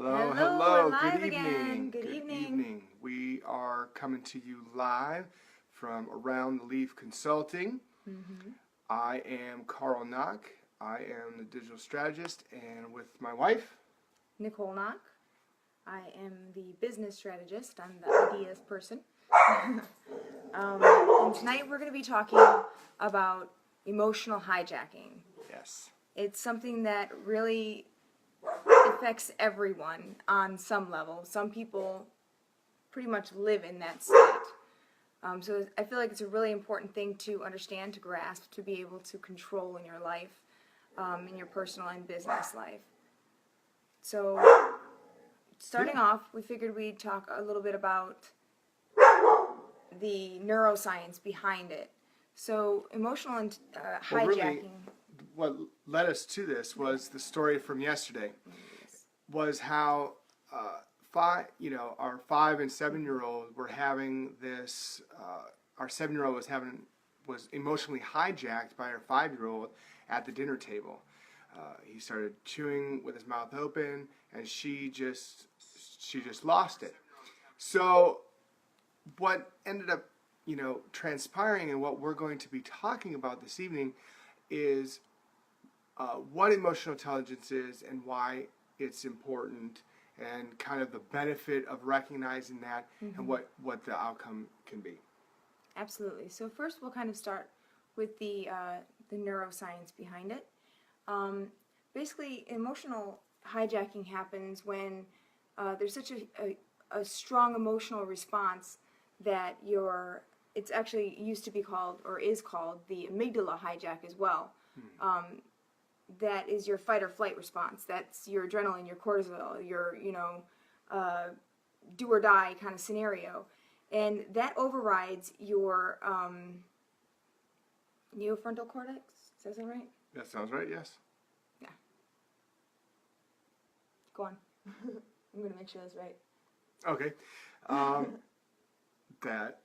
Hello, Hello, we're live good again. evening. Good evening. We are coming to you live from Around the Leaf Consulting. I am Carl Knock. I am the digital strategist, and with my wife, Nicole Knock. I am the business strategist. I'm the ideas person. And tonight we're going to be talking about emotional hijacking. yes, It's something that really affects everyone on some level. Some people pretty much live in that state. So I feel like it's a really important thing to understand, to grasp, to be able to control in your life, in your personal and business life. So starting off, we figured we'd talk a little bit about the neuroscience behind it. So emotional hijacking. Well, really, what led us to this was the story from yesterday. Was how our 5 and 7 year old were having this. Our 7 year old was emotionally hijacked by our 5 year old at the dinner table. He started chewing with his mouth open, and she just lost it. So what ended up transpiring, and what we're going to be talking about this evening, is what emotional intelligence is and why it's important, and kind of the benefit of recognizing that, and what the outcome can be. Absolutely. So first we'll kind of start with the neuroscience behind it. Basically, emotional hijacking happens when there's such a strong emotional response that it's actually used to be called, or is called, the amygdala hijack as well. That is your fight or flight response. That's your adrenaline, your cortisol, your do or die kind of scenario, and that overrides your neofrontal cortex. Is that right? That sounds right. Yes. Yeah. Go on. I'm gonna make sure that's right. Okay. That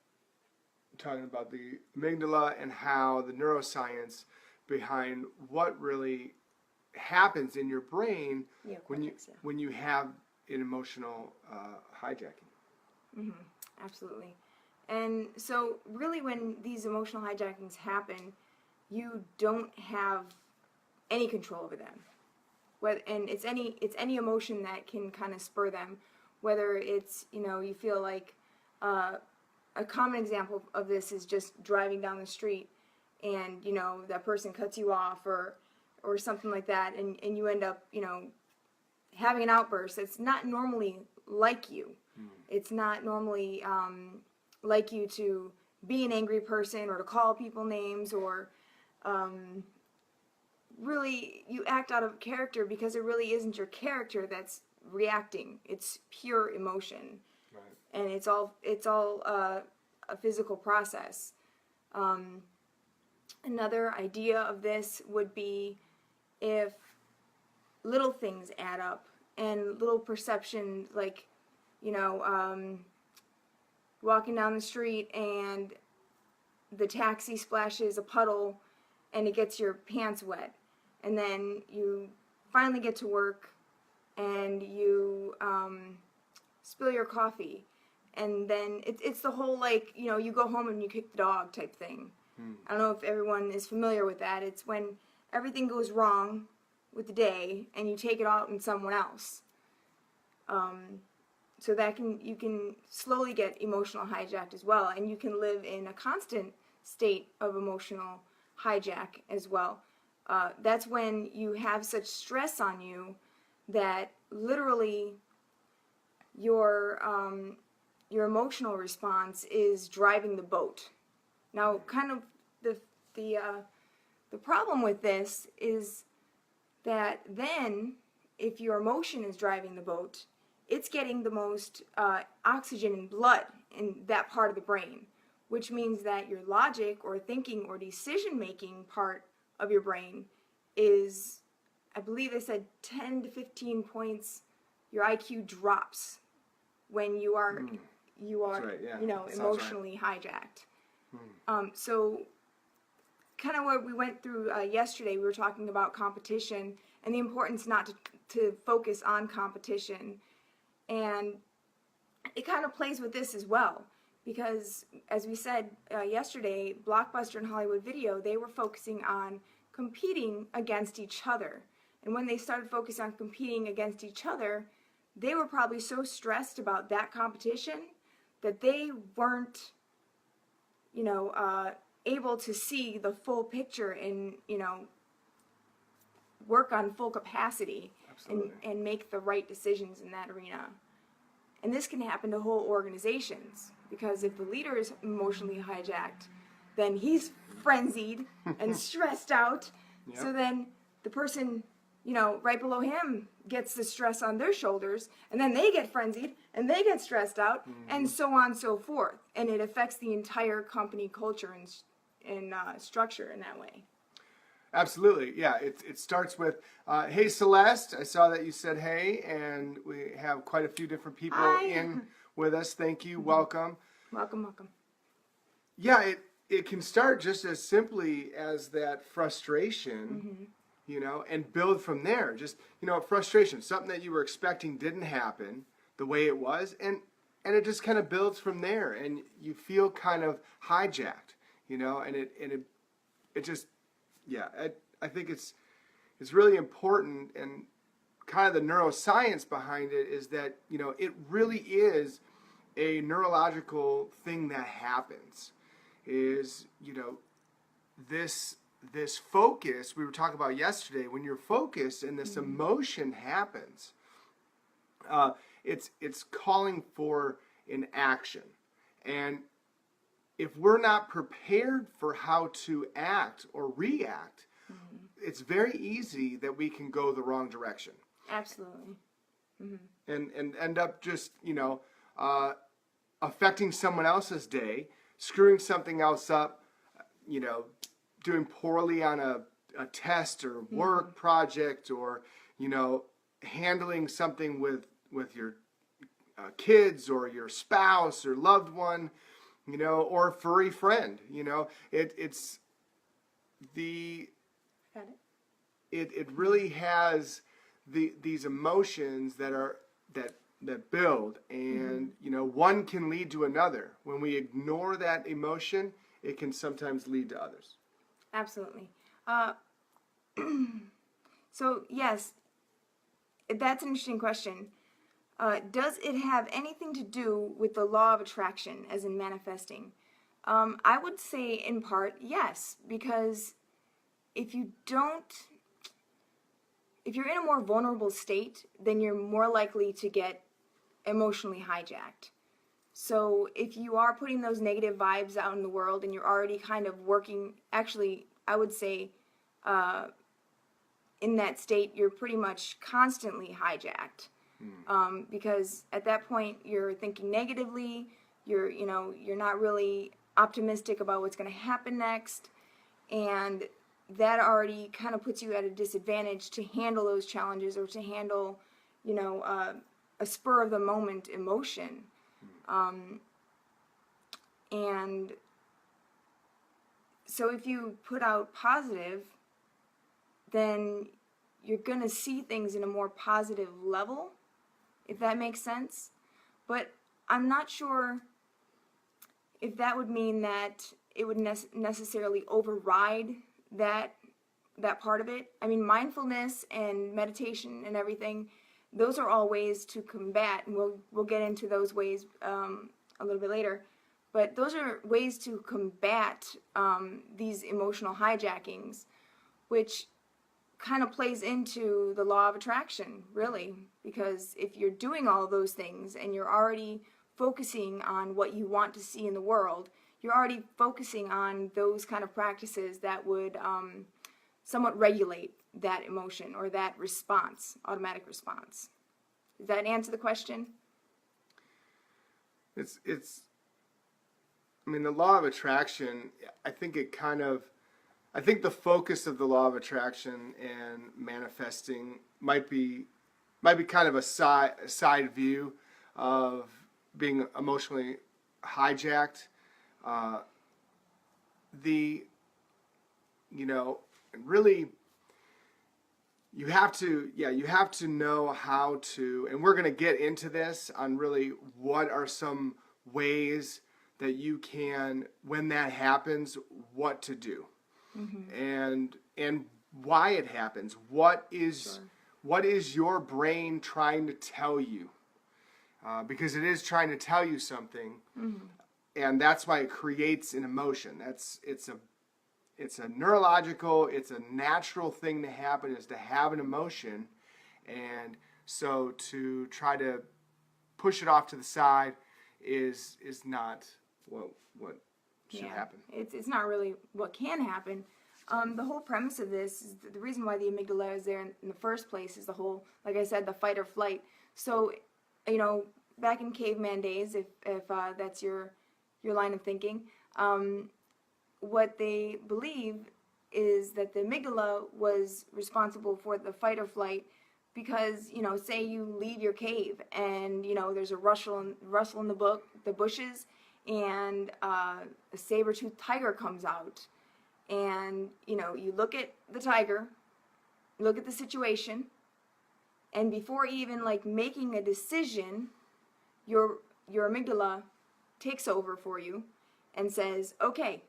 talking about the amygdala and how the neuroscience behind what really happens in your brain when you have an emotional hijacking. Absolutely. And so really when these emotional hijackings happen, you don't have any control over them. And it's any emotion that can kind of spur them, whether it's, you feel like a common example of this is just driving down the street and that person cuts you off or something like that, and you end up having an outburst that's not normally like you. It's not normally like you to be an angry person or to call people names, or really you act out of character because it really isn't your character that's reacting. It's pure emotion. Right. And it's all a physical process. Another idea of this would be if little things add up and little perception, like, walking down the street and the taxi splashes a puddle and it gets your pants wet. And then you finally get to work and you spill your coffee. And then it's the whole, you go home and you kick the dog type thing. I don't know if everyone is familiar with that. It's when everything goes wrong with the day and you take it out on someone else. So that you can slowly get emotional hijacked as well, and you can live in a constant state of emotional hijack as well. That's when you have such stress on you that literally your emotional response is driving the boat. Now, kind of the problem with this is that then, if your emotion is driving the boat, it's getting the most oxygen and blood in that part of the brain, which means that your logic or thinking or decision-making part of your brain is, I believe they said 10 to 15 points, your IQ drops when you are right, yeah. Emotionally hijacked. So kind of what we went through yesterday, we were talking about competition and the importance not to focus on competition. And it kind of plays with this as well, because as we said yesterday, Blockbuster and Hollywood Video, they were focusing on competing against each other. And when they started focusing on competing against each other, they were probably so stressed about that competition that they weren't, able to see the full picture and, work on full capacity and make the right decisions in that arena. And this can happen to whole organizations, because if the leader is emotionally hijacked, then he's frenzied and stressed out. Yep. So then the person, right below him gets the stress on their shoulders, and then they get frenzied and they get stressed out, and so on and so forth. And it affects the entire company culture and structure in that way. Absolutely, yeah. It starts with, hey Celeste, I saw that you said hey, and we have quite a few different people in with us. Thank you, welcome. Welcome. Yeah, it can start just as simply as that frustration, and build from there. Just, frustration, something that you were expecting didn't happen the way it was, and it just kind of builds from there, and you feel kind of hijacked, and it just, yeah, I think it's really important, and kind of the neuroscience behind it is that, it really is a neurological thing that happens. Is, this focus we were talking about yesterday, when you're focused and this emotion happens, it's calling for an action. And if we're not prepared for how to act or react, it's very easy that we can go the wrong direction. Absolutely. And end up just, affecting someone else's day, screwing something else up, doing poorly on a test or work project, or, handling something with your kids or your spouse or loved one, or a furry friend. It's the... Got it. It really has these emotions that build, and one can lead to another. When we ignore that emotion, it can sometimes lead to others. Absolutely. So yes, that's an interesting question. Does it have anything to do with the law of attraction, as in manifesting? I would say in part yes, because if you're in a more vulnerable state, then you're more likely to get emotionally hijacked. So if you are putting those negative vibes out in the world and you're already kind of working, actually, I would say in that state, you're pretty much constantly hijacked. Because at that point, you're thinking negatively, you're not really optimistic about what's going to happen next, and that already kind of puts you at a disadvantage to handle those challenges, or to handle, a spur of the moment emotion. And so if you put out positive, then you're going to see things in a more positive level, if that makes sense. But I'm not sure if that would mean that it would necessarily override that part of it. I mean, mindfulness and meditation and everything, those are all ways to combat, and we'll get into those ways a little bit later. But those are ways to combat these emotional hijackings, which kind of plays into the law of attraction, really. Because if you're doing all those things and you're already focusing on what you want to see in the world, you're already focusing on those kind of practices that would somewhat regulate that emotion or that response, automatic response. Does that answer the question? I mean, the law of attraction, I think the focus of the law of attraction and manifesting might be kind of a side view of being emotionally hijacked. Really, you have to know how to, and we're going to get into this on really what are some ways that you can, when that happens, what to do, and why it happens. What is your brain trying to tell you? Because it is trying to tell you something, and that's why it creates an emotion. It's a neurological, it's a natural thing to happen, is to have an emotion, and so to try to push it off to the side is not what should happen. It's not really what can happen. The whole premise of this is the reason why the amygdala is there in the first place is the whole, like I said, the fight or flight. So, back in caveman days, if that's your line of thinking, what they believe is that the amygdala was responsible for the fight or flight because, say you leave your cave and, there's a rustle in the bushes, and a saber-toothed tiger comes out. And, you look at the tiger, look at the situation, and before even, making a decision, your amygdala takes over for you and says, okay,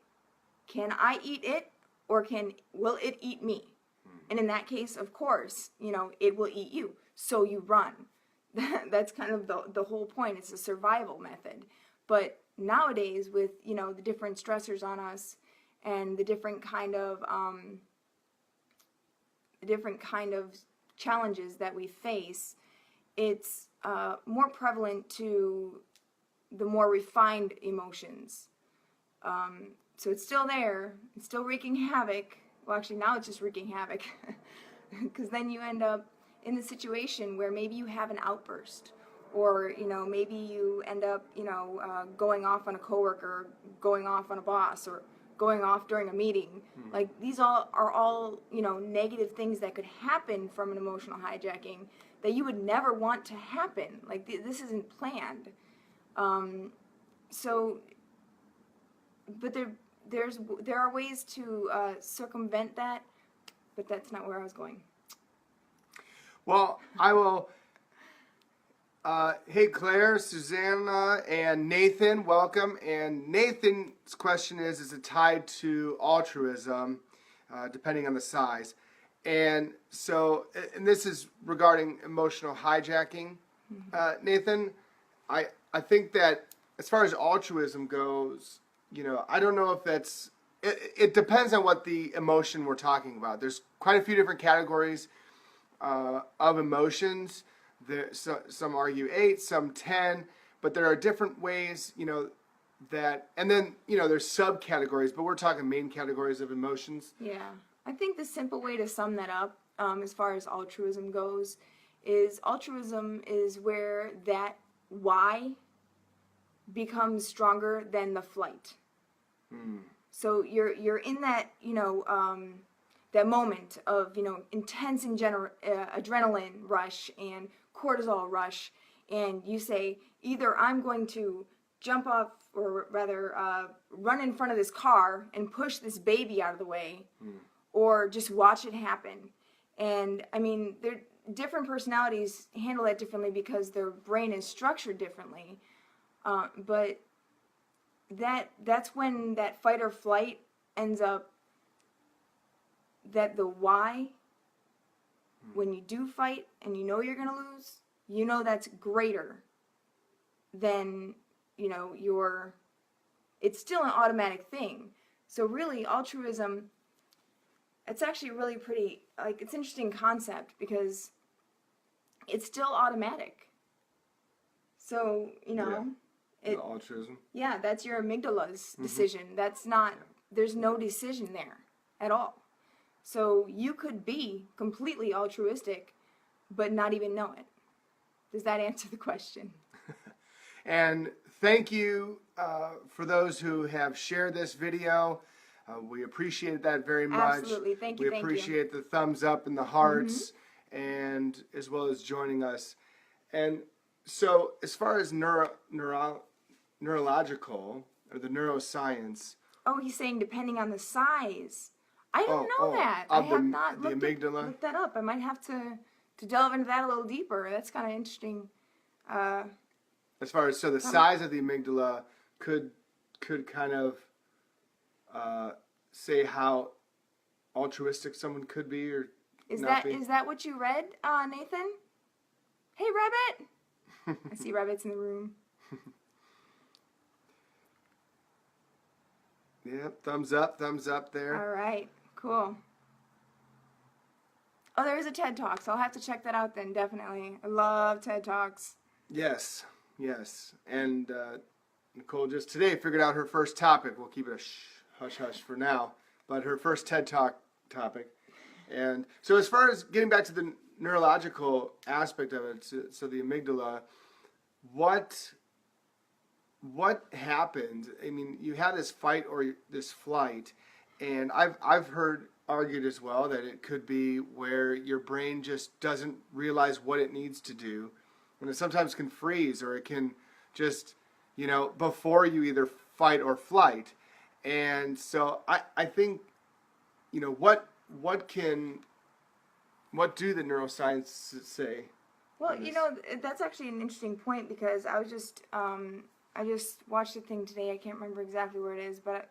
can I eat it, or will it eat me? And in that case, of course, it will eat you. So you run. That's kind of the whole point. It's a survival method. But nowadays, with, the different stressors on us and the different kind of challenges that we face, it's more prevalent to the more refined emotions. So it's still there. It's still wreaking havoc. Well, actually, now it's just wreaking havoc. Because then you end up in the situation where maybe you have an outburst. Or, maybe you end up, going off on a coworker, going off on a boss, or going off during a meeting. Like, these are all, negative things that could happen from an emotional hijacking that you would never want to happen. Like, this isn't planned. But there are ways to circumvent that, but that's not where I was going. Well, I will. Hey, Claire, Susanna, and Nathan, welcome. And Nathan's question is it tied to altruism, depending on the size? And so, and this is regarding emotional hijacking. Nathan, I think that as far as altruism goes, I don't know if that's, it depends on what the emotion we're talking about. There's quite a few different categories of emotions. Some argue 8, some 10, but there are different ways, that, and then, there's subcategories, but we're talking main categories of emotions. Yeah. I think the simple way to sum that up, as far as altruism goes, is altruism is where that why becomes stronger than the flight. So you're in that, that moment of, intense adrenaline rush and cortisol rush, and you say, either I'm going to jump off, or rather run in front of this car and push this baby out of the way, or just watch it happen. And I mean, different personalities handle that differently because their brain is structured differently. But that's when that fight or flight ends up, that the why, when you do fight and you're going to lose, that's greater than, it's still an automatic thing. So really, altruism, it's actually really pretty, it's an interesting concept because it's still automatic. So, altruism. Yeah, that's your amygdala's decision. That's not, there's no decision there at all. So you could be completely altruistic, but not even know it. Does that answer the question? And thank you for those who have shared this video. We appreciate that very much. Absolutely. Thank you. We appreciate the thumbs up and the hearts, and as well as joining us. And so as far as neurological, or the neuroscience. Oh, he's saying depending on the size. I don't know that. I have not the amygdala. looked that up. I might have to delve into that a little deeper. That's kind of interesting. As far as the size of the amygdala could kind of say how altruistic someone could be or not be. Is that what you read, Nathan? Hey, Rabbit! I see rabbits in the room. Yep, thumbs up there. All right, cool. Oh, there is a TED Talk, so I'll have to check that out then, definitely. I love TED Talks. Yes. And Nicole just today figured out her first topic. We'll keep it a hush for now. But her first TED Talk topic. And so as far as getting back to the neurological aspect of it, so the amygdala, what happened? I mean, you had this fight or this flight, and I've heard argued as well that it could be where your brain just doesn't realize what it needs to do, and it sometimes can freeze, or it can just, before you either fight or flight. And so I think, what do the neuroscience say? Well, that's actually an interesting point, because I was just I just watched a thing today. I can't remember exactly where it is, but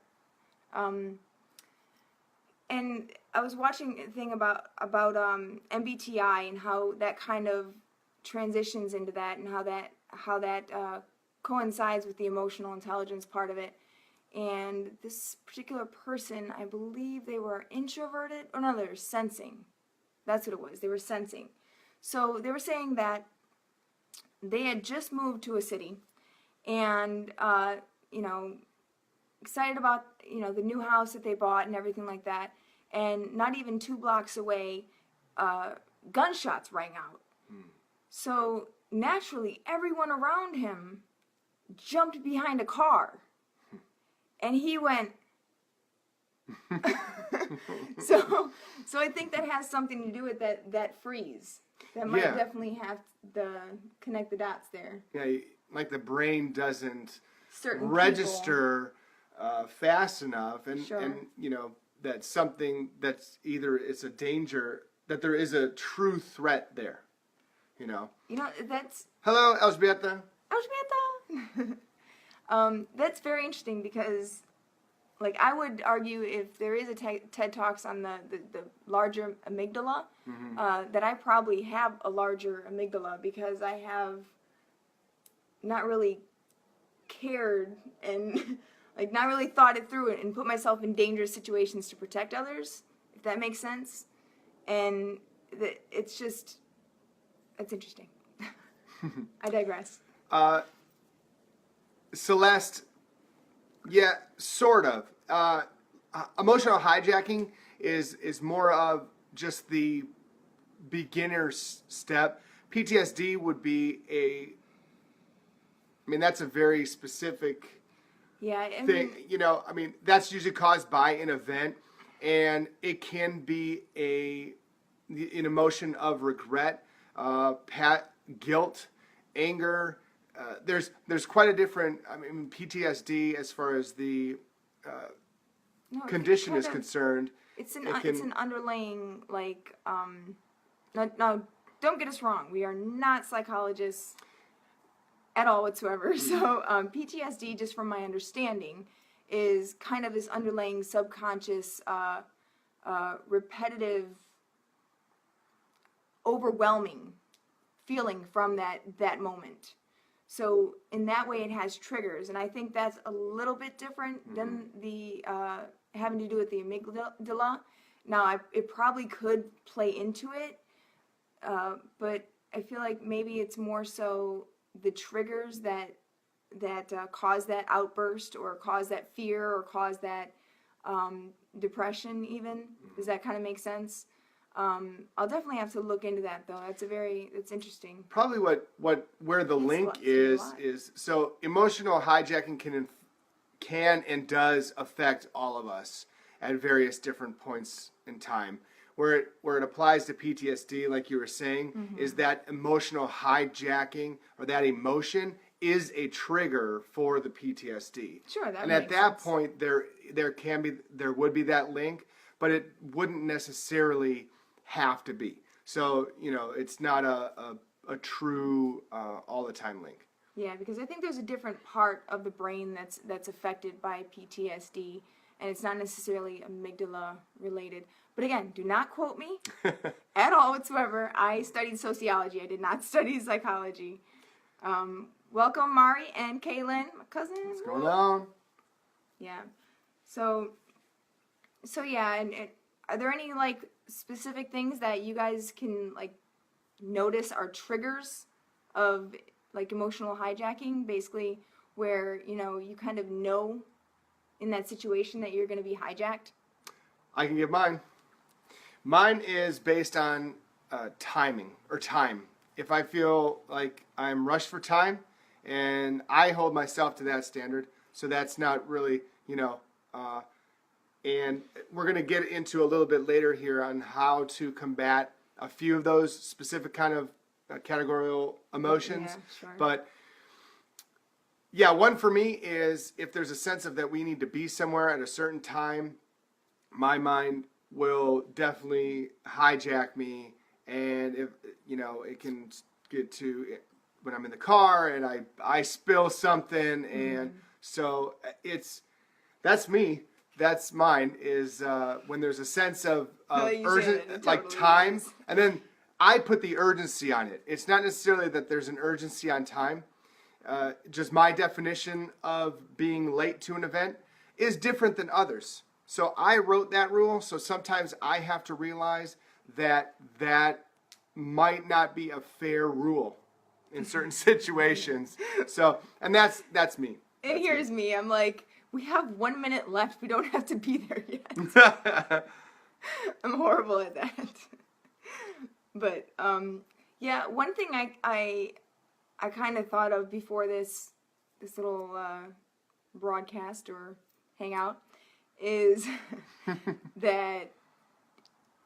and I was watching a thing about MBTI and how that kind of transitions into that, and how that coincides with the emotional intelligence part of it. And this particular person, I believe they were introverted. Oh no, they were sensing. That's what it was. They were sensing. So they were saying that they had just moved to a city, and excited about the new house that they bought and everything like that. And not even 2 blocks away, gunshots rang out. So naturally, everyone around him jumped behind a car, and he went. So I think that has something to do with that freeze. That might definitely have connect the dots there. Yeah, like the brain doesn't Certain register fast enough, and Sure. and that's something that's either it's a danger, that there is a true threat there. That's Hello, Elżbieta. That's very interesting, because I would argue, if there is a TED Talks on the larger amygdala, that I probably have a larger amygdala, because I have not really cared and not really thought it through and put myself in dangerous situations to protect others, if that makes sense. And it's interesting. I digress. Celeste, yeah, sort of. Emotional hijacking is more of just the beginner step. PTSD would be that's a very specific thing. That's usually caused by an event, and it can be an emotion of regret, guilt, anger. There's quite a different. PTSD, as far as the condition is concerned. It's an underlying no, don't get us wrong. We are not psychologists at all whatsoever. So PTSD, just from my understanding, is kind of this underlying subconscious, repetitive, overwhelming feeling from that moment. So in that way, it has triggers, and I think that's a little bit different than the having to do with the amygdala. Now, it probably could play into it, but I feel like maybe it's more so the triggers that cause that outburst, or cause that fear, or cause that depression even. Does that kind of make sense? I'll definitely have to look into that, though. It's interesting. Probably where the link is so emotional hijacking can and does affect all of us at various different points in time. Where it applies to PTSD, like you were saying, is that emotional hijacking, or that emotion is a trigger for the PTSD. Sure, that and makes at that sense. point there would be that link. but it wouldn't necessarily have to be. So, it's not a true all the time link. Yeah, because I think there's a different part of the brain that's affected by PTSD, and it's not necessarily amygdala related. But again, do not quote me at all whatsoever. I studied sociology. I did not study psychology. Welcome, Mari and Kaylin, my cousin. What's going on? Yeah. So yeah, and are there any like specific things that you guys can like notice are triggers of like emotional hijacking, basically where, you kind of know in that situation that you're going to be hijacked? I can give mine. Mine is based on timing or time. If I feel like I'm rushed for time, and I hold myself to that standard, so that's not really, and we're going to get into a little bit later here on how to combat a few of those specific kind of categorical emotions. Yeah, sure. But yeah, one for me is if there's a sense of that we need to be somewhere at a certain time, my mind will definitely hijack me, and if it can get to when I'm in the car and I spill something, and so that's me. That's mine, is when there's a sense of urgent, like time, and then I put the urgency on it. It's not necessarily that there's an urgency on time. Just my definition of being late to an event is different than others. So I wrote that rule, so sometimes I have to realize that might not be a fair rule in certain situations. So, and that's me. And here's me. I'm like, we have 1 minute left. We don't have to be there yet. I'm horrible at that. But yeah, one thing I kind of thought of before this little broadcast or hangout is that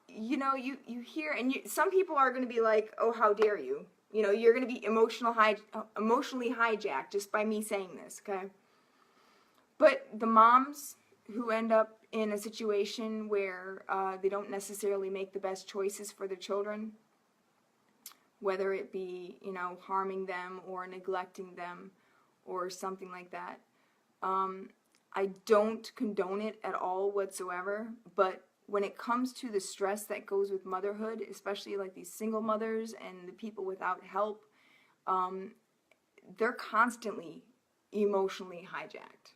you hear, and some people are going to be like, oh, how dare you? You're going to be emotionally hijacked just by me saying this, okay? But the moms who end up in a situation where they don't necessarily make the best choices for their children, whether it be, harming them or neglecting them or something like that, I don't condone it at all whatsoever, but when it comes to the stress that goes with motherhood, especially like these single mothers and the people without help, they're constantly emotionally hijacked.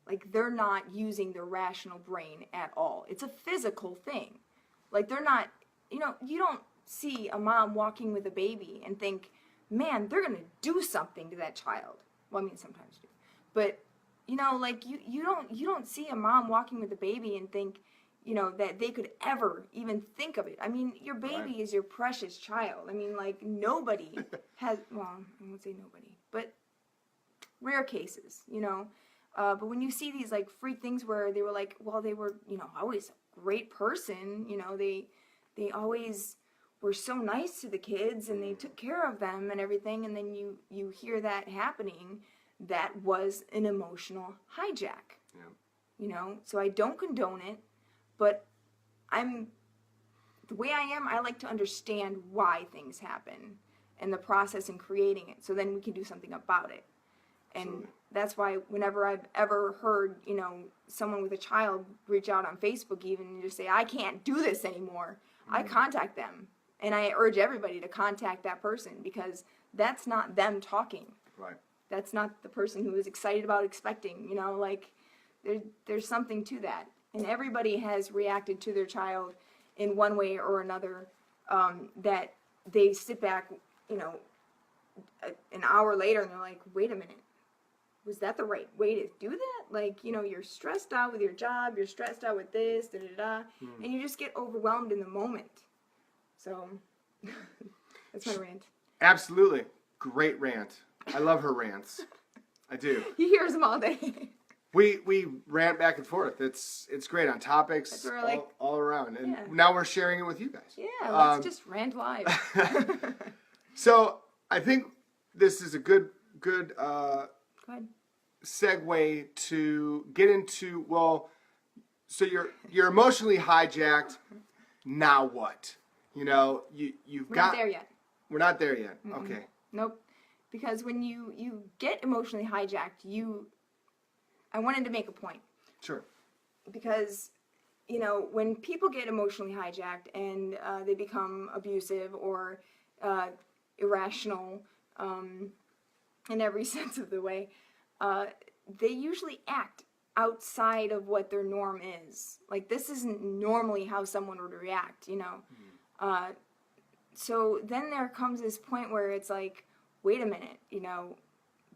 Like, they're not using their rational brain at all. It's a physical thing. Like, they're not, you don't see a mom walking with a baby and think, man, they're going to do something to that child. Well, I mean, sometimes do. But, like, you don't see a mom walking with a baby and think, that they could ever even think of it. I mean, your baby is your precious child. I mean, like, nobody has, well, I won't say nobody, but rare cases, But when you see these, like, freak things where they were like, well, they were, always a great person, they always were so nice to the kids and they took care of them and everything, and then you hear that happening, that was an emotional hijack. Yeah. So I don't condone it, but the way I am, I like to understand why things happen and the process in creating it, so then we can do something about it. And that's why whenever I've ever heard, someone with a child reach out on Facebook even and just say, I can't do this anymore, I contact them. And I urge everybody to contact that person, because that's not them talking. Right. That's not the person who is excited about expecting, like there's something to that. And everybody has reacted to their child in one way or another, that they sit back, an hour later and they're like, wait a minute. Was that the right way to do that? Like, you're stressed out with your job, you're stressed out with this, and you just get overwhelmed in the moment. So, that's my rant. Absolutely. Great rant. I love her rants. I do. He hears them all day. We rant back and forth. It's great on topics all around. And now we're sharing it with you guys. Yeah, let's just rant live. So, I think this is a good Go ahead. segue to get into, So you're emotionally hijacked. Now what? You know, you've We're got. not there yet. We're not there yet. Mm-mm. Okay. Nope. Because when you get emotionally hijacked, I wanted to make a point. Sure. Because, you know, when people get emotionally hijacked and they become abusive or irrational in every sense of the way, they usually act outside of what their norm is. Like, this isn't normally how someone would react, you know. So then there comes this point where it's like, wait a minute, you know,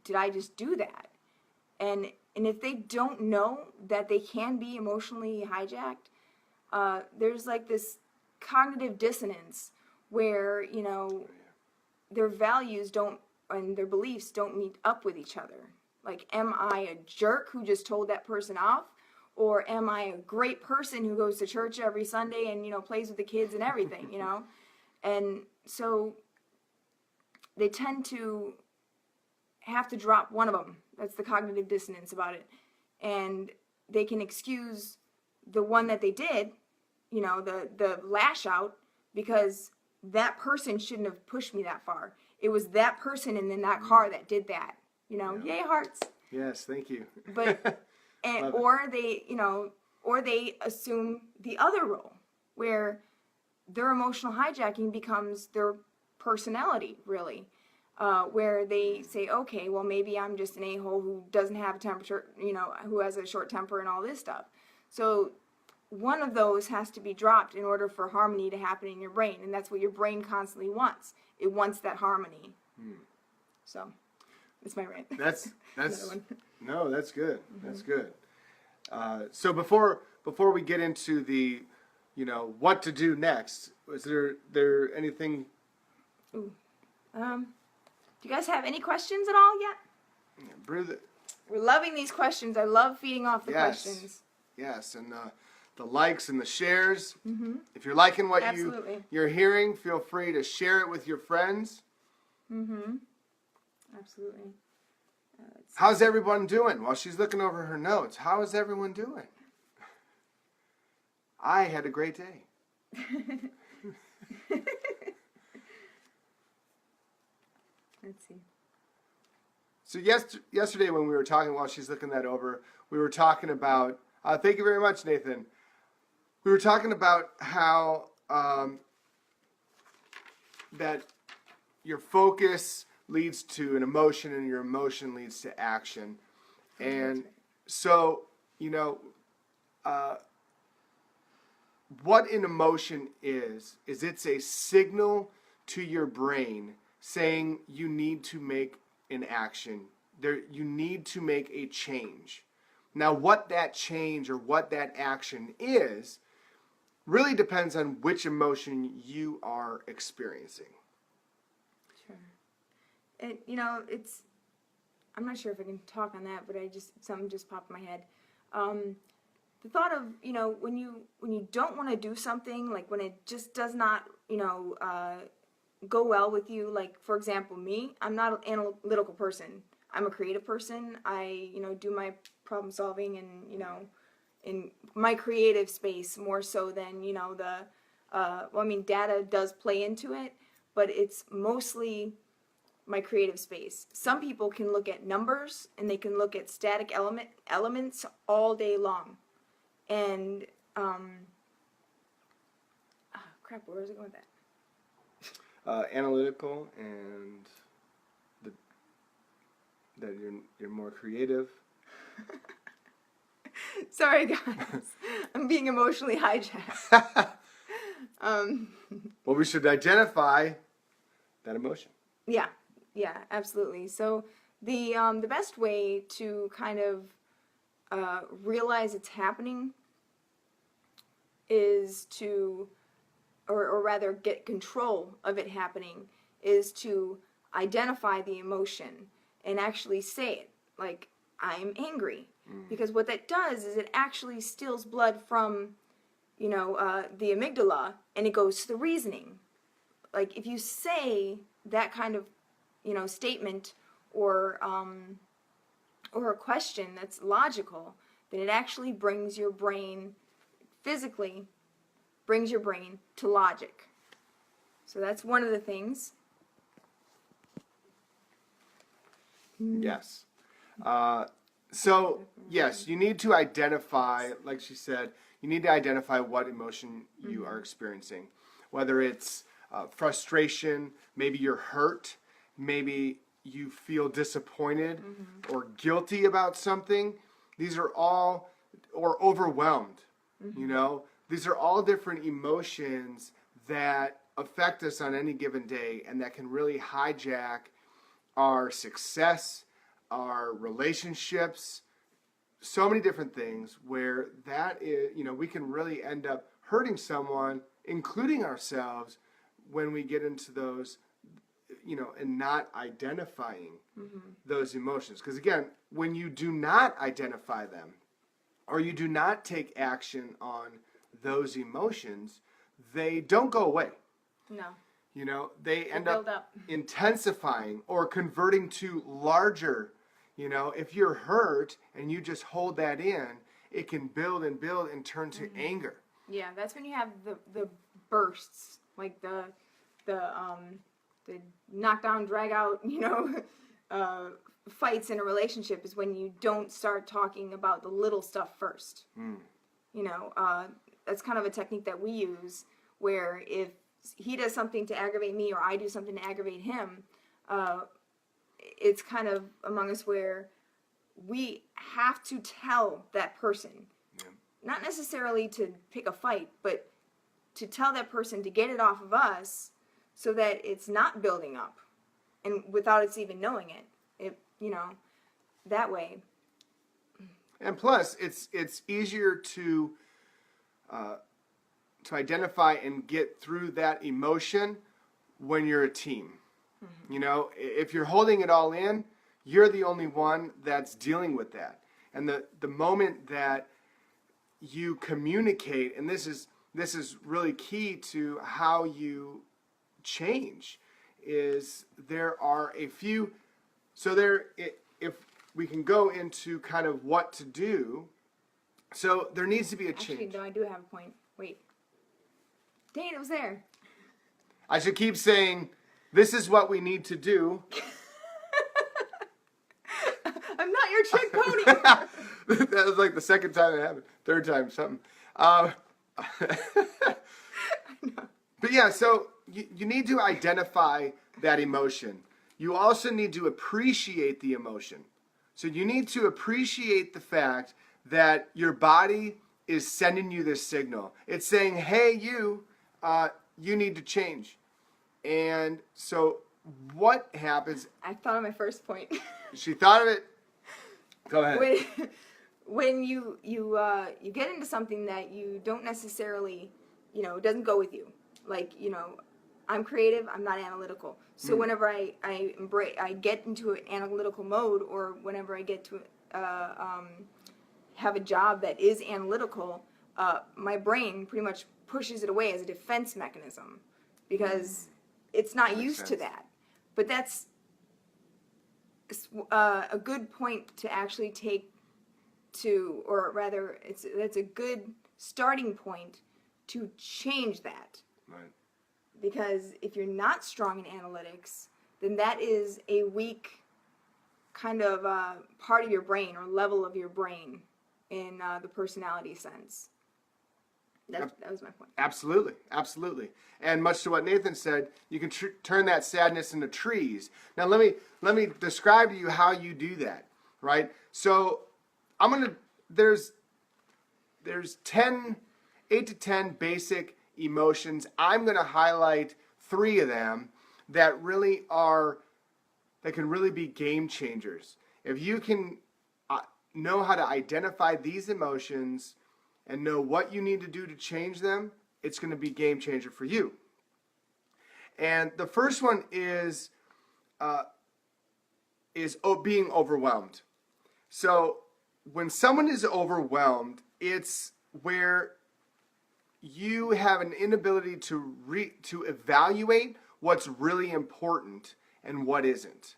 did I just do that? And if they don't know that they can be emotionally hijacked, there's like this cognitive dissonance where, you know, their values don't and their beliefs don't meet up with each other. Like, am I a jerk who just told that person off? Or am I a great person who goes to church every Sunday and, you know, plays with the kids and everything, you know? And so they tend to have to drop one of them. That's the cognitive dissonance about it. And they can excuse the one that they did, you know, the lash out, because that person shouldn't have pushed me that far. It was that person and then that car that did that. You know, yay hearts. Yes, thank you. But or they, you know, or they assume the other role where their emotional hijacking becomes their personality, really. Where they say, okay, well, maybe I'm just an a-hole who doesn't have a temperature, you know, who has a short temper and all this stuff. So one of those has to be dropped in order for harmony to happen in your brain, and that's what your brain constantly wants. It wants that harmony. So that's my rant. That's no, that's good. Mm-hmm. That's good. So before we get into the, you know, what to do next, is there anything? Ooh. Do you guys have any questions at all yet? Brew We're loving these questions. I love feeding off the questions. Yes, and the likes and the shares. Mm-hmm. If you're liking what Absolutely. you're hearing, feel free to share it with your friends. Mm-hmm. Absolutely. How's everyone doing? While she's looking over her notes, how is everyone doing? I had a great day. Let's see. So yesterday when we were talking, while she's looking that over, we were talking about, thank you very much, Nathan. We were talking about how that your focus leads to an emotion and your emotion leads to action. And so, you know, what an emotion is it's a signal to your brain saying you need to make an action. You need to make a change. Now, what that change or what that action is really depends on which emotion you are experiencing. Sure. And, you know, I'm not sure if I can talk on that, but something just popped in my head. The thought of, you know, when you don't want to do something, like when it just does not, you know, go well with you. Like, for example, me, I'm not an analytical person. I'm a creative person. I, you know, do my problem solving and, you know, in my creative space more so than, you know, well, I mean, data does play into it, but it's mostly my creative space. Some people can look at numbers and they can look at static elements all day long. And, crap, where was I going with that? Analytical and that you're more creative. Sorry, guys. I'm being emotionally hijacked. Well, we should identify that emotion. Yeah, absolutely. So the best way to kind of realize it's happening is to, or rather get control of it happening, is to identify the emotion and actually say it. Like, I'm angry. Because what that does is it actually steals blood from, you know, the amygdala, and it goes to the reasoning. Like, if you say that kind of, you know, statement or a question that's logical, then it actually brings your brain physically brings your brain to logic. So that's one of the things. Yes. So, yes, you need to identify, like she said, you need to identify what emotion you are experiencing. Whether it's frustration, maybe you're hurt, maybe you feel disappointed or guilty about something. These are all, or overwhelmed, you know. These are all different emotions that affect us on any given day and that can really hijack our success, our relationships, so many different things where that is, you know, we can really end up hurting someone, including ourselves, when we get into those, you know, and not identifying those emotions. Because again, when you do not identify them or you do not take action on those emotions, they don't go away. No. You know, they end build up up. intensifying or converting to larger. You know, if you're hurt and you just hold that in, it can build and build and turn to anger. Yeah, that's when you have the bursts, like the knockdown, drag out, you know, fights in a relationship is when you don't start talking about the little stuff first. You know, that's kind of a technique that we use where if he does something to aggravate me or I do something to aggravate him, it's kind of among us where we have to tell that person, not necessarily to pick a fight, but to tell that person to get it off of us so that it's not building up and without us even knowing it, you know, that way. And plus, it's easier to identify and get through that emotion when you're a team. You know, if you're holding it all in, you're the only one that's dealing with that. And the moment that you communicate, and this is really key to how you change, is there are a few. So if we can go into kind of what to do, so there needs to be a change. Actually, no, I do have a point. Wait. Dang, it was there. I should keep saying, this is what we need to do. I'm not your trick pony. That was like the second time it happened. Third time, something. But yeah, so you need to identify that emotion. You also need to appreciate the emotion. So you need to appreciate the fact that your body is sending you this signal. It's saying, hey, you need to change. And so what happens? I thought of my first point. She thought of it. Go ahead. When you get into something that you don't necessarily, you know, doesn't go with you. Like, you know, I'm creative, I'm not analytical. So whenever I get into an analytical mode, or whenever I get to have a job that is analytical, my brain pretty much pushes it away as a defense mechanism because it's not used to that. But that's a good point to actually take to, or rather, that's a good starting point to change that. Right. Because if you're not strong in analytics, then that is a weak kind of part of your brain or level of your brain in the personality sense. That was my point. Absolutely, absolutely. And much to what Nathan said, you can turn that sadness into trees. Now let me describe to you how you do that, right? So there's 8 to 10 basic emotions. I'm gonna highlight 3 of them that can really be game changers. If you can know how to identify these emotions and know what you need to do to change them, it's going to be game changer for you. And the first one is being overwhelmed. So when someone is overwhelmed, it's where you have an inability to evaluate what's really important and what isn't.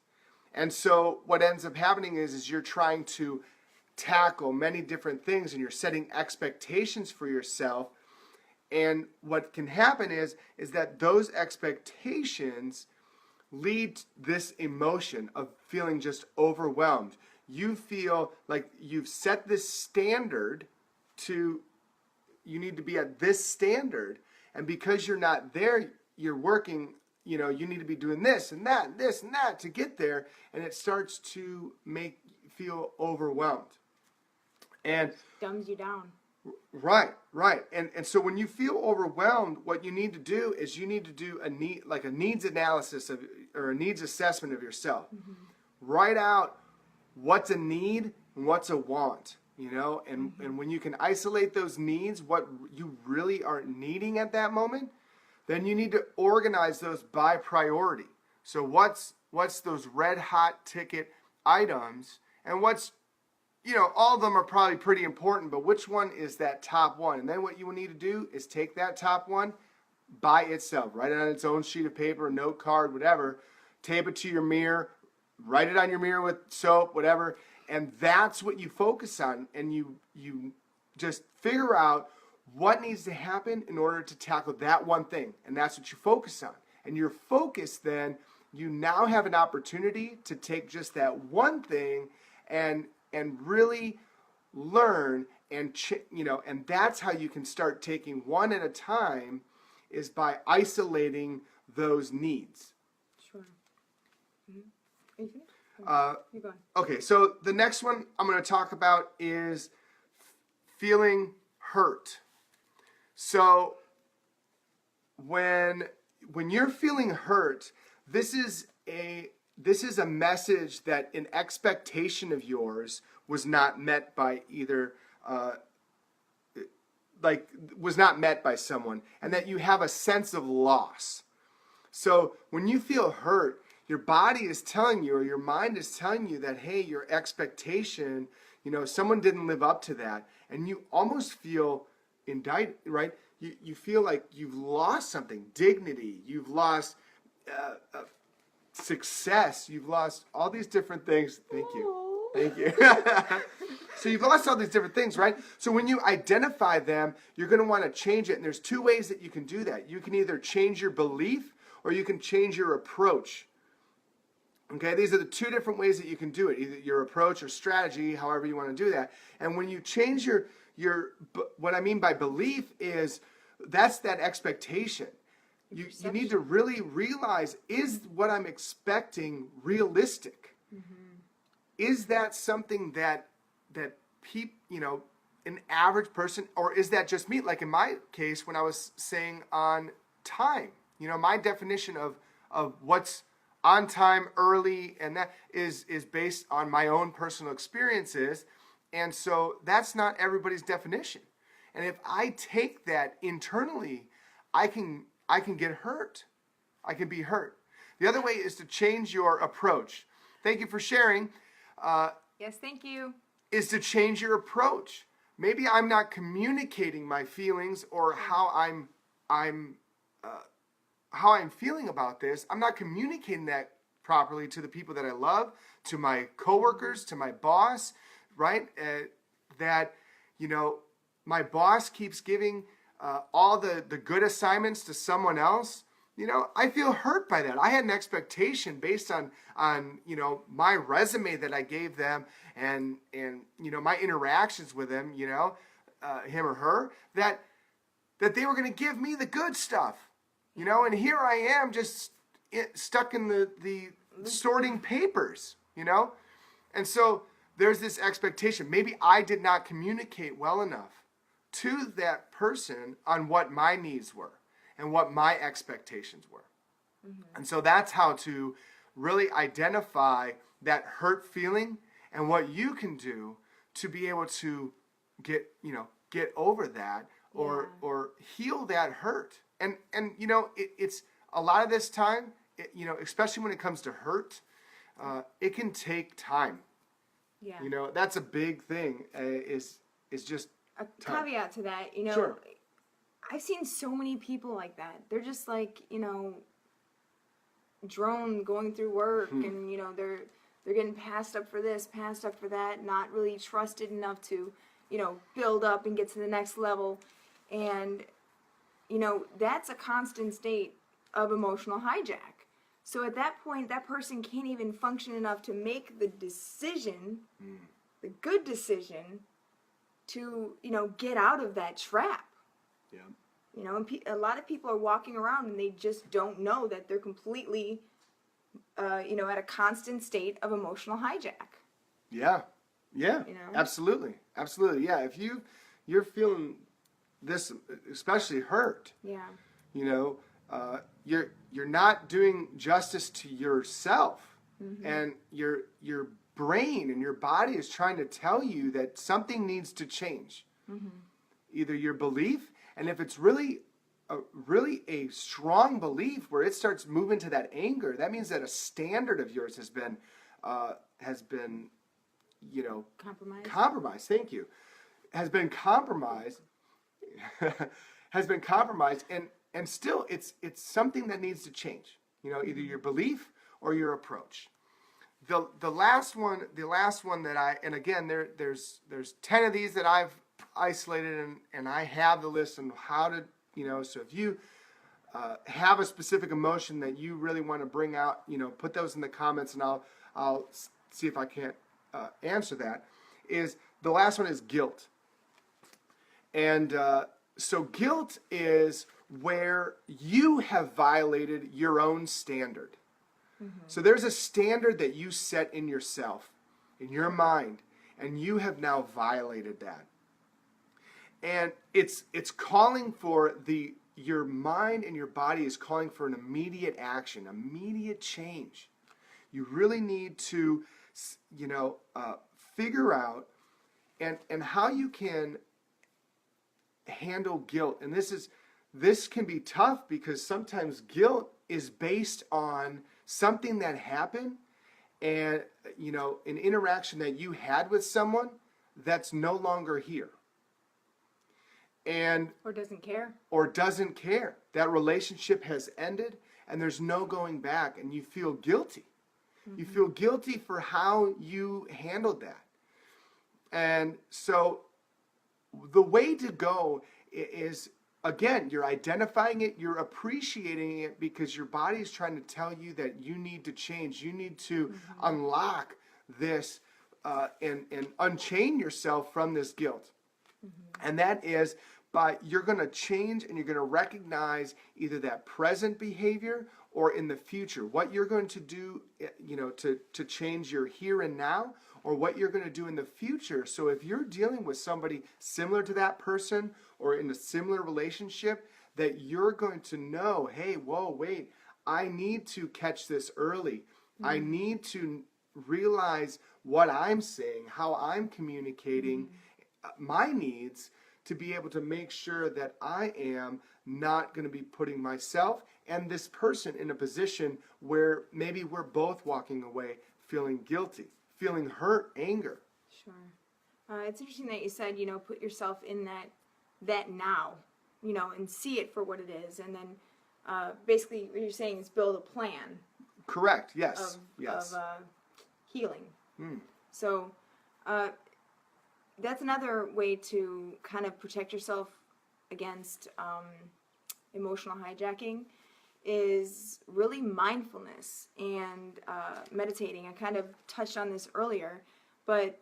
And so what ends up happening is you're trying to tackle many different things, and you're setting expectations for yourself. And what can happen is that those expectations lead this emotion of feeling just overwhelmed. You feel like you've set this standard to, you need to be at this standard, and because you're not there, you're working, you need to be doing this and that and this and that to get there, and it starts to make you feel overwhelmed. And Dumbs you down. right. And so when you feel overwhelmed, what you need to do is you need to do a needs analysis or a needs assessment of yourself. Mm-hmm. Write out what's a need and what's a want, and when you can isolate those needs, what you really are needing at that moment, then you need to organize those by priority. So what's those red hot ticket items, and what's, all of them are probably pretty important, but which one is that top one? And then what you will need to do is take that top one by itself, write it on its own sheet of paper, note card, whatever, tape it to your mirror, write it on your mirror with soap, whatever, and that's what you focus on, and you just figure out what needs to happen in order to tackle that one thing, and that's what you focus on. And your focus, then, you now have an opportunity to take just that one thing and really learn, and and that's how you can start taking one at a time, is by isolating those needs. Sure. Mm-hmm. Are you finished? You're going. Okay, so the next one I'm going to talk about is feeling hurt. So when you're feeling hurt, this is a message that an expectation of yours was not met by either, was not met by someone, and that you have a sense of loss. So when you feel hurt, your body is telling you, or your mind is telling you that, hey, your expectation, someone didn't live up to that, and you almost feel indicted, right? You feel like you've lost something, dignity, you've lost success, you've lost all these different things. Thank you. So you've lost all these different things, right? So when you identify them, you're going to want to change it. And there's two ways that you can do that. You can either change your belief, or you can change your approach. Okay, these are the two different ways that you can do it, either your approach or strategy, however you want to do that. And when you change what I mean by belief is, that's that expectation. You need to really realize, is what I'm expecting realistic? Mm-hmm. Is that something that people, an average person, or is that just me? Like in my case, when I was saying on time, my definition of what's on time, early, and that is based on my own personal experiences. And so that's not everybody's definition. And if I take that internally, I can get hurt. I can be hurt. The other way is to change your approach. Thank you for sharing. Yes, thank you. Is to change your approach. Maybe I'm not communicating my feelings or how I'm feeling about this. I'm not communicating that properly to the people that I love, to my coworkers, to my boss, right? That my boss keeps giving all the good assignments to someone else. I feel hurt by that. I had an expectation based on my resume that I gave them and my interactions with him, him or her, that they were going to give me the good stuff, and here I am just stuck in the sorting papers, and so there's this expectation. Maybe I did not communicate well enough to that person on what my needs were and what my expectations were. Mm-hmm. And so that's how to really identify that hurt feeling and what you can do to be able to get over that or heal that hurt. And it's a lot of this time, especially when it comes to hurt, it can take time. Yeah. That's a big thing, is just a caveat to that, Sure. I've seen so many people like that. They're just like, drone going through work, and they're They're getting passed up for this, passed up for that, not really trusted enough to, build up and get to the next level. And, that's a constant state of emotional hijack. So at that point, that person can't even function enough to make the decision, the good decision, to, get out of that trap. Yeah. And a lot of people are walking around and they just don't know that they're completely, at a constant state of emotional hijack. Yeah. Yeah. Absolutely. Absolutely. Yeah. If you're feeling this, especially hurt. Yeah. You're not doing justice to yourself, and your brain and your body is trying to tell you that something needs to change. Either your belief, and if it's really a strong belief where it starts moving to that anger, that means that a standard of yours has been compromised. Thank you. Has been compromised. Has been compromised, and still it's something that needs to change. Either your belief or your approach. The last one that and again there's 10 of these that I've isolated, and I have the list on how to, so if you have a specific emotion that you really want to bring out, put those in the comments, and I'll see if I can't answer that. Is the last one is guilt. And so guilt is where you have violated your own standard. So there's a standard that you set in yourself, in your mind, and you have now violated that. And it's calling for your mind and your body is calling for an immediate action, immediate change. You really need to, figure out and how you can handle guilt. And this can be tough because sometimes guilt is based on something that happened and, an interaction that you had with someone that's no longer here. Or doesn't care. That relationship has ended and there's no going back, and you feel guilty. You feel guilty for how you handled that. And so the way to go is, again, you're identifying it, you're appreciating it because your body is trying to tell you that you need to change. You need to unlock this and unchain yourself from this guilt. And that is you're going to change and you're going to recognize either that present behavior or in the future, what you're going to do, to change your here and now, or what you're going to do in the future. So if you're dealing with somebody similar to that person or in a similar relationship, that you're going to know, hey, whoa, wait, I need to catch this early. I need to realize what I'm saying, how I'm communicating my needs, to be able to make sure that I am not going to be putting myself and this person in a position where maybe we're both walking away feeling guilty, feeling hurt, anger. Sure. It's interesting that you said, put yourself in that now, and see it for what it is. And then basically what you're saying is build a plan. Correct. Yes. Of healing. So that's another way to kind of protect yourself against emotional hijacking, is really mindfulness and meditating. I kind of touched on this earlier, but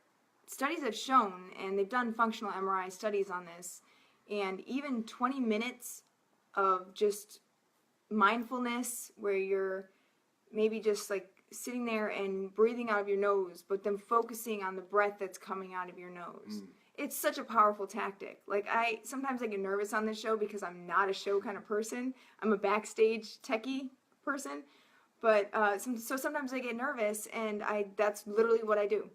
studies have shown, and they've done functional MRI studies on this, and even 20 minutes of just mindfulness where you're maybe just like sitting there and breathing out of your nose, but then focusing on the breath that's coming out of your nose. It's such a powerful tactic. Like sometimes I get nervous on this show because I'm not a show kind of person. I'm a backstage techie person, but so sometimes I get nervous, and that's literally what I do.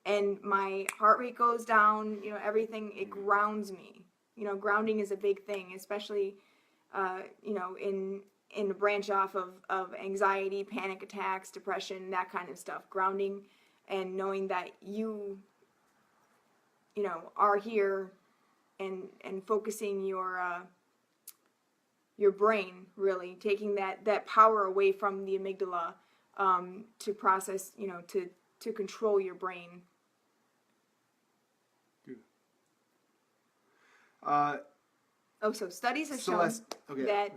And my heart rate goes down. Everything, it grounds me. Grounding is a big thing, especially in the branch off of anxiety, panic attacks, depression, that kind of stuff. Grounding and knowing that you are here, and focusing your brain, really taking that power away from the amygdala to process, to control your brain. So studies have shown that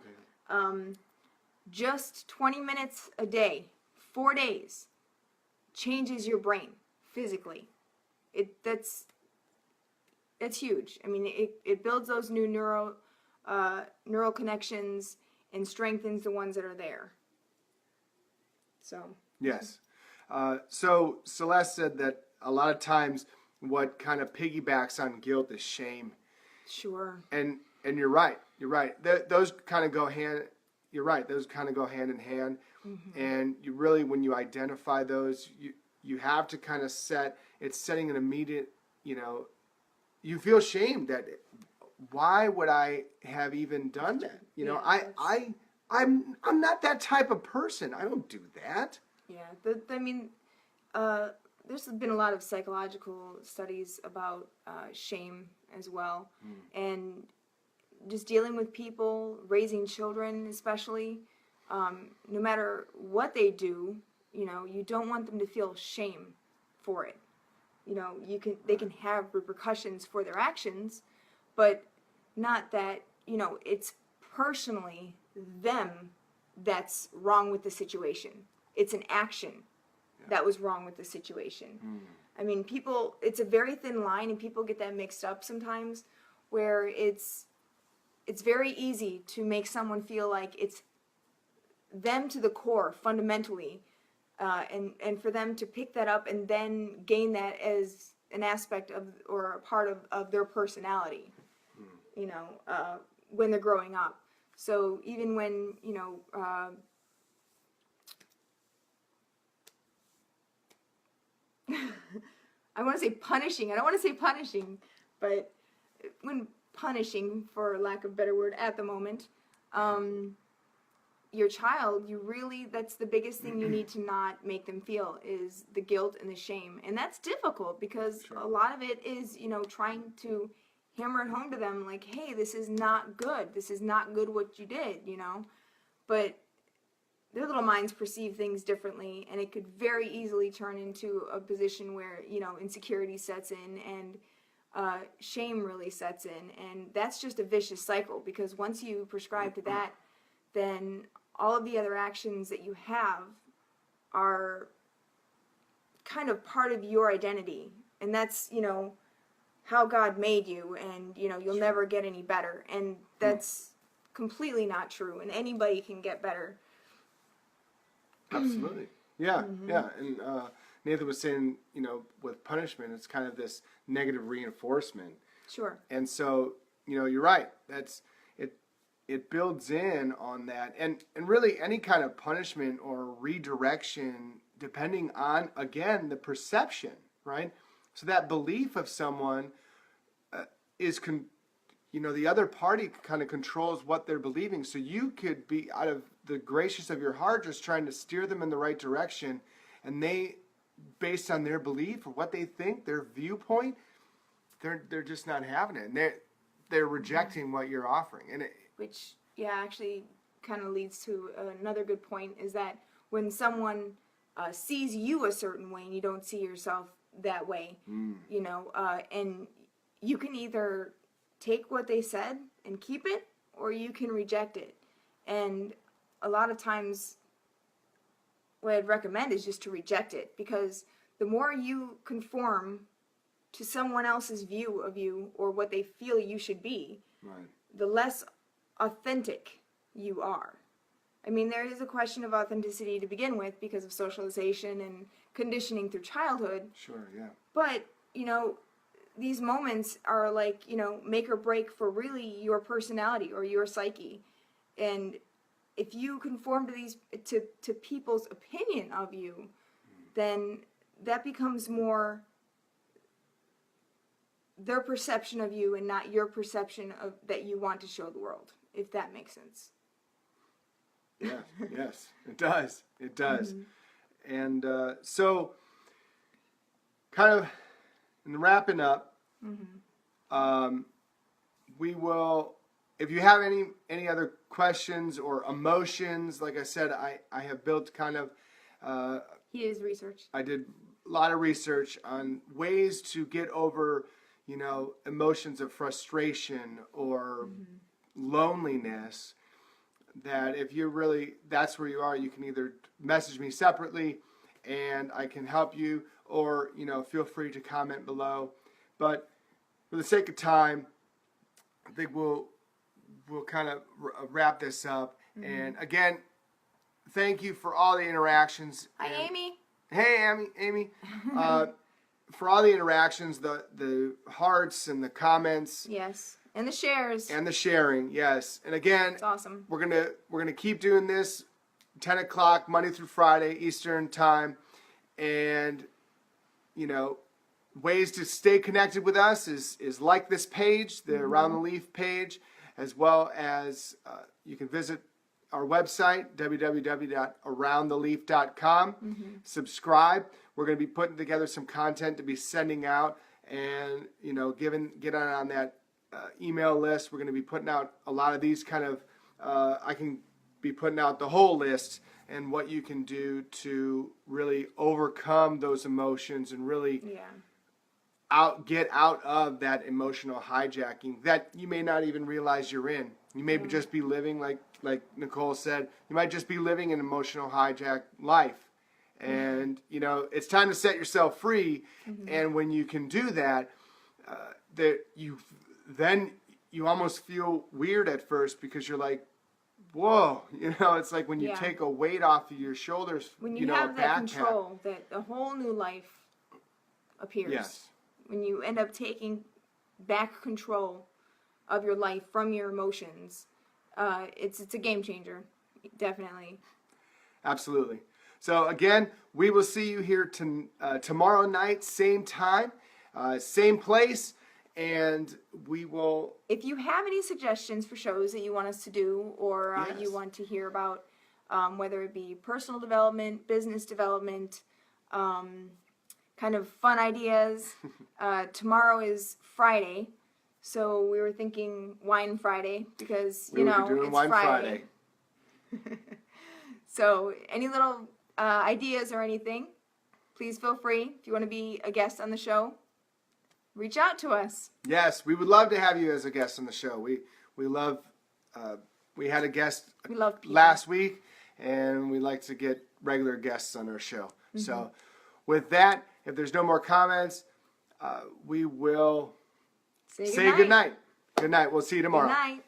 just 20 minutes a day, 4 days, changes your brain physically. That's huge. I mean, it builds those new neural connections and strengthens the ones that are there. So. Yes. So Celeste said that a lot of times what kind of piggybacks on guilt is shame. Sure. And you're right. You're right. Those kind of go hand. You're right. Those kind of go hand in hand. Mm-hmm. And you really, when you identify those, you have to kind of setting an immediate, you feel shame that why would I have even done that? I'm not that type of person. I don't do that. Yeah. There's been a lot of psychological studies about shame as well. And just dealing with people, raising children especially, no matter what they do, you don't want them to feel shame for it. They can have repercussions for their actions, but not that, it's personally them that's wrong with the situation. It's an action that was wrong with the situation. I mean, it's a very thin line, and people get that mixed up sometimes, where it's very easy to make someone feel like it's them to the core, fundamentally, and for them to pick that up and then gain that as an aspect of or a part of their personality, when they're growing up. So even when, I want to say punishing. I don't want to say punishing, but when punishing, for lack of a better word, at the moment, your child, that's the biggest thing you need to not make them feel is the guilt and the shame. And that's difficult because a lot of it is, trying to hammer it home to them like, hey, this is not good. This is not good what you did, But their little minds perceive things differently, and it could very easily turn into a position where, insecurity sets in and shame really sets in. And that's just a vicious cycle, because once you prescribe to that, then all of the other actions that you have are kind of part of your identity. And that's, how God made you, and, you'll never get any better. And that's completely not true, and anybody can get better. Absolutely. Yeah, yeah. And Nathan was saying, with punishment, it's kind of this negative reinforcement. Sure. And so, you're right. It builds in on that. And really any kind of punishment or redirection, depending on, again, the perception, right? So that belief of someone the other party kind of controls what they're believing. So you could be, out of the gracious of your heart, just trying to steer them in the right direction, and they, based on their belief or what they think, their viewpoint, they're just not having it, and they're rejecting what you're offering. And which actually kind of leads to another good point, is that when someone sees you a certain way and you don't see yourself that way, and you can either take what they said and keep it, or you can reject it. And a lot of times what I'd recommend is just to reject it, because the more you conform to someone else's view of you or what they feel you should be, right, the less authentic you are. I mean, there is a question of authenticity to begin with because of socialization and conditioning through childhood. Sure, yeah. But, these moments are like, make or break for really your personality or your psyche. And if you conform to to people's opinion of you, then that becomes more their perception of you and not your perception of that you want to show the world, if that makes sense. Yeah, yes, it does. It does. Mm-hmm. And so, kind of in wrapping up, we will, if you have any other questions or emotions, like I said, I have built kind of... he is research. I did lot of research on ways to get over, emotions of frustration or loneliness. That if you're really, that's where you are, you can either message me separately and I can help you, or, feel free to comment below. But for the sake of time, I think we'll kind of wrap this up. And again, thank you for all the interactions. Hi, Amy. Hey, Amy. For all the interactions, the hearts and the comments. Yes. And the shares. And the sharing, yes. And again, it's awesome. We're gonna keep doing this 10 o'clock Monday through Friday Eastern time. And ways to stay connected with us is like this page, the Around the Leaf page, as well as you can visit our website, www.aroundtheleaf.com. Subscribe. We're going to be putting together some content to be sending out, and get on that email list. We're going to be putting out a lot of these kind of. I can be putting out the whole list and what you can do to really overcome those emotions and really get out of that emotional hijacking that you may not even realize you're in. You may just be living, like Nicole said, you might just be living an emotional hijack life. And, it's time to set yourself free. And when you can do that, you almost feel weird at first because you're like, whoa, it's like when you take a weight off of your shoulders, when you have that control, that a whole new life appears. Yes. When you end up taking back control of your life from your emotions, it's a game changer, definitely. Absolutely. So again, we will see you here tomorrow night, same time, same place, and we will. If you have any suggestions for shows that you want us to do, or you want to hear about, whether it be personal development, business development, kind of fun ideas. Tomorrow is Friday, so we were thinking Wine Friday because it's Wine Friday. So any little ideas or anything, please feel free. If you want to be a guest on the show, reach out to us. Yes, we would love to have you as a guest on the show. We love. We had a guest last week, and we like to get regular guests on our show. So with that, if there's no more comments, we will say good night. Good night. We'll see you tomorrow. Good night.